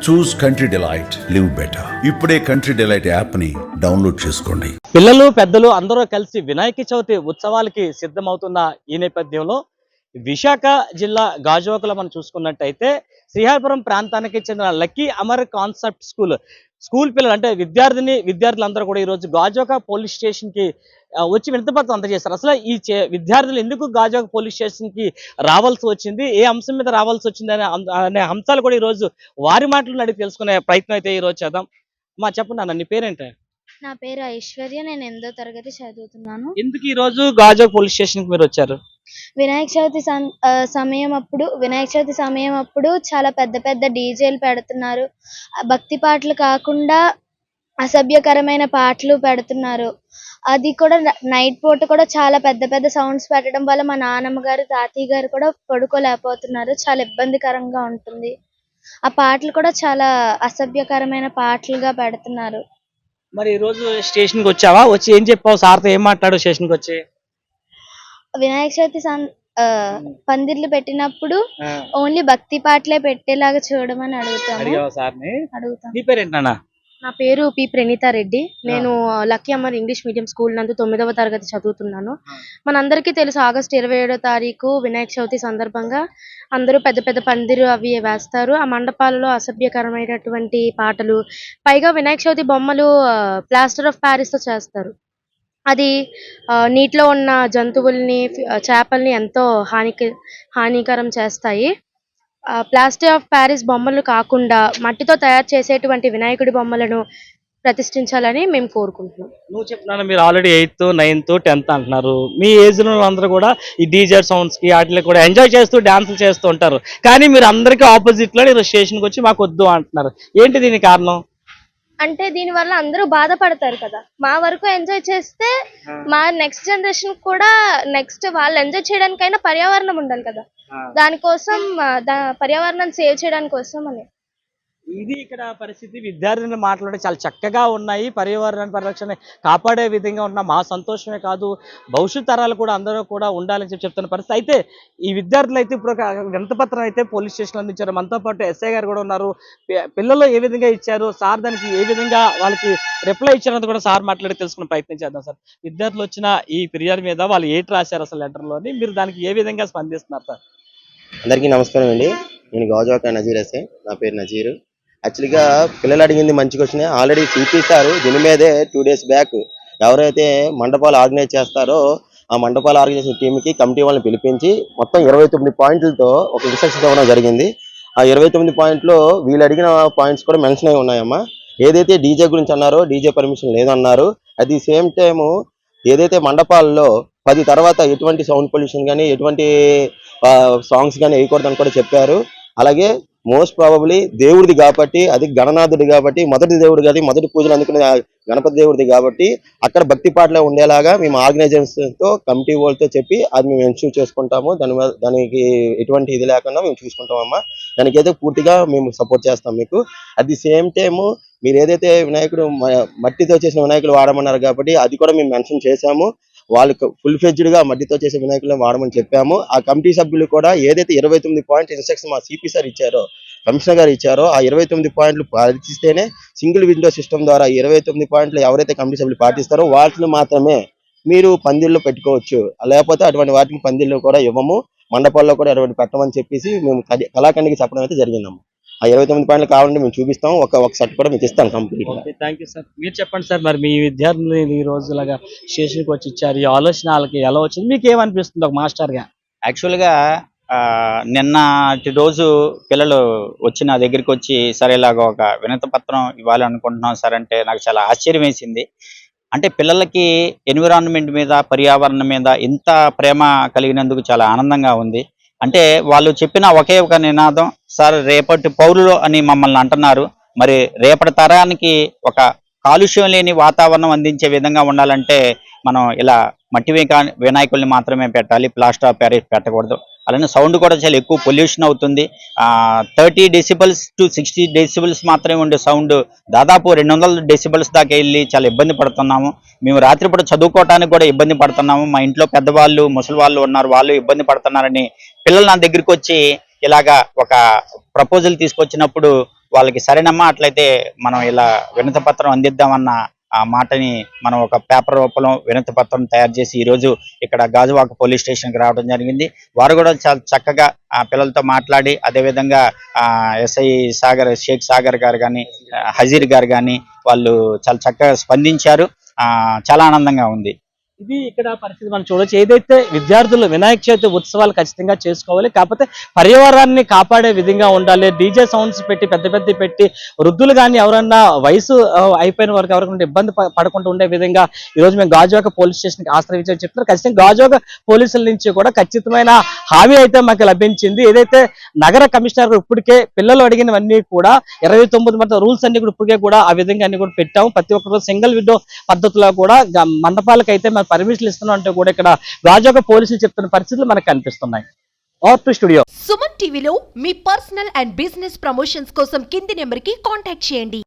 చూస్ country delight, live better. ఇప్పుడే country delight app ని download చేసుకోండి. పిల్లలు పెద్దలు అందరూ కలిసి వినాయక చవితి ఉత్సవాలకి సిద్ధమవుతున్న ఈ నేపథ్యంలో విశాఖ జిల్లా గాజువాకలో మనం చూసుకున్నట్టయితే శ్రీహరిపురం ప్రాంతానికి చెందిన లక్కీ అమర్ కాన్సెప్ట్ స్కూల్ పిల్లలు అంటే విద్యార్థులందరూ కూడా ఈరోజు గాజువాక పోలీస్ స్టేషన్ కి వచ్చి వినతిపత్రం అందజేస్తారు. అసలు ఈ విద్యార్థులు ఎందుకు గాజువాక పోలీస్ స్టేషన్ కి రావాల్సి వచ్చింది, ఏ అంశం మీద రావాల్సి వచ్చింది అనే అంశాలు కూడా ఈరోజు వారి మాటలను అడిగి తెలుసుకునే ప్రయత్నం అయితే ఈరోజు చేద్దాం. చెప్పండి అన్న, నీ పేరేంటి? నా పేరు ఐశ్వర్య. నేను 8వ తరగతి చదువుతున్నాను. ఎందుకు ఈ రోజు గాజువాక పోలీస్ స్టేషన్ కి మీరు వచ్చారు? వినాయక చవితి సమయం అప్పుడు చాలా పెద్ద పెద్ద డీజేలు పెడుతున్నారు. భక్తి పాటలు కాకుండా అసభ్యకరమైన పాటలు పెడుతున్నారు. అది కూడా నైట్ పూట కూడా చాలా పెద్ద పెద్ద సౌండ్స్ పెట్టడం వల్ల మా నాన్నమ్మ గారు, తాతయ్య గారు కూడా పడుకోలేకపోతున్నారు. చాలా ఇబ్బందికరంగా ఉంటుంది. ఆ పాటలు కూడా చాలా అసభ్యకరమైన పాటలుగా పెడుతున్నారు. మరి ఈ రోజు స్టేషన్ కి వచ్చావా? వచ్చి ఏం చెప్పావు? సార్తో ఏం మాట్లాడు స్టేషన్ కి వచ్చి? వినాయక చవితి పందిర్లు పెట్టినప్పుడు ఓన్లీ భక్తి పాటలే పెట్టేలాగా చూడమని అడుగుతాను. నీ పేరేంటన్నా? నా పేరు పి ప్రణీత రెడ్డి. నేను lucky Amar English medium school నందు 9వ తరగతి చదువుతున్నాను. మనందరికీ తెలుసు, ఆగస్టు 27వ తారీఖు వినాయక చవితి సందర్భంగా అందరూ పెద్ద పెద్ద పందిరు అవి వేస్తారు. ఆ మండపాలలో అసభ్యకరమైనటువంటి పాటలు, పైగా వినాయక చవితి బొమ్మలు ప్లాస్టర్ ఆఫ్ ప్యారిస్ తో చేస్తారు. అది నీటిలో ఉన్న జంతువుల్ని, చేపల్ని ఎంతో హానికరం చేస్తాయి. ప్లాస్టర్ ఆఫ్ ప్యారిస్ బొమ్మలు కాకుండా మట్టితో తయారు చేసేటువంటి వినాయకుడి బొమ్మలను ప్రతిష్ఠించాలని మేము కోరుకుంటున్నాం. నువ్వు చెప్తున్నాను, మీరు ఆల్రెడీ 8th, 9th, 10th అంటున్నారు. మీ ఏజ్ లో అందరూ కూడా ఈ డీజే సౌండ్స్ కి వాటిని కూడా ఎంజాయ్ చేస్తూ డాన్సులు చేస్తూ ఉంటారు. కానీ మీరు అందరికీ ఆపోజిట్ లో మీరు స్టేషన్ కి వచ్చి మాకు వద్దు అంటున్నారు. ఏంటి దీనికి కారణం? అంటే దీని వల్ల అందరూ బాధపడతారు కదా. మా వరకు ఎంజాయ్ చేస్తే మా నెక్స్ట్ జనరేషన్ కూడా వాళ్ళు ఎంజాయ్ చేయడానికైనా పర్యావరణం ఉండాలి కదా. దానికోసం పర్యావరణాన్ని సేవ్ చేయడానికి కోసం అని. ఇది ఇక్కడ పరిస్థితి. విద్యార్థుల మాట్లాడే చాలా చక్కగా ఉన్నాయి. పర్యావరణ పరిరక్షణ కాపాడే విధంగా ఉన్న మా సంతోషమే కాదు, భవిష్యత్ తరాలు కూడా అందరూ కూడా ఉండాలని చెప్తున్న పరిస్థితి. అయితే ఈ విద్యార్థులు అయితే ఇప్పుడు వినతిపత్రం అయితే పోలీస్ స్టేషన్ అందించారు. మనతో పాటు ఎస్ఐ గారు కూడా ఉన్నారు. పిల్లలు ఏ విధంగా ఇచ్చారు, సార్ దానికి ఏ విధంగా వాళ్ళకి రిప్లై ఇచ్చారని కూడా సార్ మాట్లాడి తెలుసుకునే ప్రయత్నం చేద్దాం. సార్, విద్యార్థులు వచ్చిన ఈ ఫిర్యాదు మీద వాళ్ళు ఏంటి రాశారు అసలు లెటర్లోని, మీరు దానికి ఏ విధంగా స్పందిస్తున్నారు సార్? అందరికీ నమస్కారం అండి. నేను గాజువాక నజీర్ ఎస్ఐ. నా పేరు నజీర్. యాక్చువల్గా పిల్లలు అడిగింది మంచి క్వశ్చన్. ఆల్రెడీ సిపి సార్ దీని మీదే 2 days బ్యాక్ ఎవరైతే మండపాలు ఆర్గనైజ్ చేస్తారో ఆ మండపాల ఆర్గనైజేషన్ టీంకి కమిటీ వాళ్ళని పిలిపించి మొత్తం 29 పాయింట్లతో ఒక ఇన్స్ట్రక్షన్స్ ఇవ్వడం జరిగింది. ఆ 29 పాయింట్లో వీళ్ళు అడిగిన పాయింట్స్ కూడా మెన్షన్ అయి ఉన్నాయమ్మా. ఏదైతే డీజే గురించి అన్నారో డీజే పర్మిషన్ లేదన్నారు. అట్ ది సేమ్ టైము ఏదైతే మండపాల్లో 10 తర్వాత ఎటువంటి సౌండ్ పొల్యూషన్ కానీ ఎటువంటి సాంగ్స్ కానీ వేయకూడదని కూడా చెప్పారు. అలాగే మోస్ట్ ప్రాబబ్లీ దేవుడిది కాబట్టి, అది గణనాథుడి కాబట్టి, మొదటి దేవుడు కాదు, మొదటి పూజలు అందుకునే గణపతి దేవుడిది కాబట్టి అక్కడ భక్తి పాటలే ఉండేలాగా మేము ఆర్గనైజేషన్తో కమిటీ వాళ్ళతో చెప్పి అది మేము ఎన్ష్యూర్ చేసుకుంటాము. దానికి ఎటువంటి ఇది లేకుండా మేము చూసుకుంటామమ్మా. దానికైతే పూర్తిగా మేము సపోర్ట్ చేస్తాం మీకు. అట్ ది సేమ్ టైము మీరు ఏదైతే వినాయకుడు మట్టితో చేసిన వినాయకుడు వాడమన్నారు కాబట్టి అది కూడా మేము మెన్షన్ చేశాము. వాళ్ళకి ఫుల్ ఫ్లెడ్జ్డ్ గా మట్టితో చేసే వినాయకులను వాడమని చెప్పాము. ఆ కమిటీ సభ్యులు కూడా ఏదైతే 29 పాయింట్ ఇన్స్ట్రక్షన్ మా సిపి సార్ ఇచ్చారో, కమిషనర్ గారు ఇచ్చారో ఆ 29 పాయింట్లు పాటిస్తేనే సింగిల్ విండో సిస్టమ్ ద్వారా 29 పాయింట్లు ఎవరైతే కమిటీ సభ్యులు పాటిస్తారో వాటిని మాత్రమే మీరు పందిళ్ళు పెట్టుకోవచ్చు. లేకపోతే అటువంటి వాటిని పందిళ్ళు కూడా ఇవ్వము, మండపాల్లో కూడా అటువంటి పెట్టమని చెప్పేసి మేము కళాఖండికి చెప్పడం అయితే జరిగిందమ్మా. ఆ 29 పాయింట్లు కావాలంటే మేము చూపిస్తాం. ఒక సెట్ కూడా మీకు ఇస్తాను కంప్లీట్. Thank you sir. మీరు చెప్పండి సార్, మరి మీ విద్యార్థులు ఈ రోజులాగా స్టేషన్కి వచ్చి ఇచ్చారు, ఈ ఆలోచన వాళ్ళకి ఎలా వచ్చింది, మీకు ఏమనిపిస్తుంది ఒక మాస్టర్ గా? యాక్చువల్గా నిన్నటి రోజు పిల్లలు వచ్చి నా దగ్గరికి వచ్చి సార్ ఇలాగ ఒక వినతి పత్రం ఇవ్వాలనుకుంటున్నాం సార్ అంటే నాకు చాలా ఆశ్చర్యం వేసింది. అంటే పిల్లలకి ఎన్విరాన్మెంట్ మీద, పర్యావరణం మీద ఇంత ప్రేమ కలిగినందుకు చాలా ఆనందంగా ఉంది. అంటే వాళ్ళు చెప్పిన ఒకే ఒక నినాదం, సార్ రేపటి పౌరులు అని మమ్మల్ని అంటున్నారు, మరి రేపటి తరానికి ఒక కాలుష్యం లేని వాతావరణం అందించే విధంగా ఉండాలంటే మనం ఇలా మట్టి వినాయకుల్ని మాత్రమే పెట్టాలి, ప్లాస్టర్ ఆఫ్ ప్యారిస్ పెట్టకూడదు. అలానే సౌండ్ కూడా చాలా ఎక్కువ పొల్యూషన్ అవుతుంది. 30 decibels to 60 decibels మాత్రమే ఉండే సౌండ్ దాదాపు 200 decibels దాకా వెళ్ళి చాలా ఇబ్బంది పడుతున్నాము. మేము రాత్రిపూట చదువుకోవడానికి కూడా ఇబ్బంది పడుతున్నాము. మా ఇంట్లో పెద్దవాళ్ళు, ముసలి వాళ్ళు ఉన్నారు, వాళ్ళు ఇబ్బంది పడుతున్నారని పిల్లలు నా దగ్గరికి వచ్చి ఇలాగా ఒక ప్రపోజల్ తీసుకొచ్చినప్పుడు వాళ్ళకి సరేనమ్మా అట్లయితే మనం ఇలా వినతి పత్రం అందిద్దామన్న ఆ మాటని మనం ఒక పేపర్ రూపంలో వినతి పత్రం తయారు చేసి ఈ రోజు ఇక్కడ గాజువాక పోలీస్ స్టేషన్ కి రావడం జరిగింది. వారు కూడా చాలా చక్కగా ఆ పిల్లలతో మాట్లాడి అదేవిధంగా ఎస్ఐ షేక్ సాగర్ గారు కానీ హజీర్ గారు కానీ వాళ్ళు చాలా చక్కగా స్పందించారు. చాలా ఆనందంగా ఉంది. ఇది ఇక్కడ పరిస్థితి మనం చూడొచ్చు. ఏదైతే విద్యార్థులు వినాయక చవితి ఉత్సవాలు ఖచ్చితంగా చేసుకోవాలి, కాకపోతే పర్యావరణాన్ని కాపాడే విధంగా ఉండాలి. డీజే సౌండ్స్ పెట్టి పెద్ద పెట్టి వృద్ధులు కానీ ఎవరన్నా వయసు అయిపోయిన వరకు ఎవరికైనా ఇబ్బంది పడకుండా ఉండే విధంగా ఈ రోజు మేము గాజువాక పోలీస్ స్టేషన్ కి ఆశ్రయించామని చెప్తున్నారు. ఖచ్చితంగా గాజువాక పోలీసుల నుంచి కూడా ఖచ్చితమైన హామీ అయితే మాకు లభించింది. ఏదైతే నగర కమిషనర్ ఇప్పటికే పిల్లలు అడిగినవన్నీ కూడా 29 మంది రూల్స్ అన్ని కూడా ఇప్పటికే కూడా ఆ విధంగా అన్ని కూడా పెట్టాము. ప్రతి ఒక్కరు సింగిల్ విండో పద్ధతిలో కూడా మండపాలకు అయితే పర్మిషన్లు ఇస్తున్నాం అంటే కూడా ఇక్కడ గాజువాక పోలీసులు చెప్తున్న పరిస్థితులు మనకు కనిపిస్తున్నాయి. స్టూడియో సుమన్ టీవీలో మీ పర్సనల్ అండ్ బిజినెస్ ప్రమోషన్స్ కోసం కింది నెంబర్కి కాంటాక్ట్ చేయండి.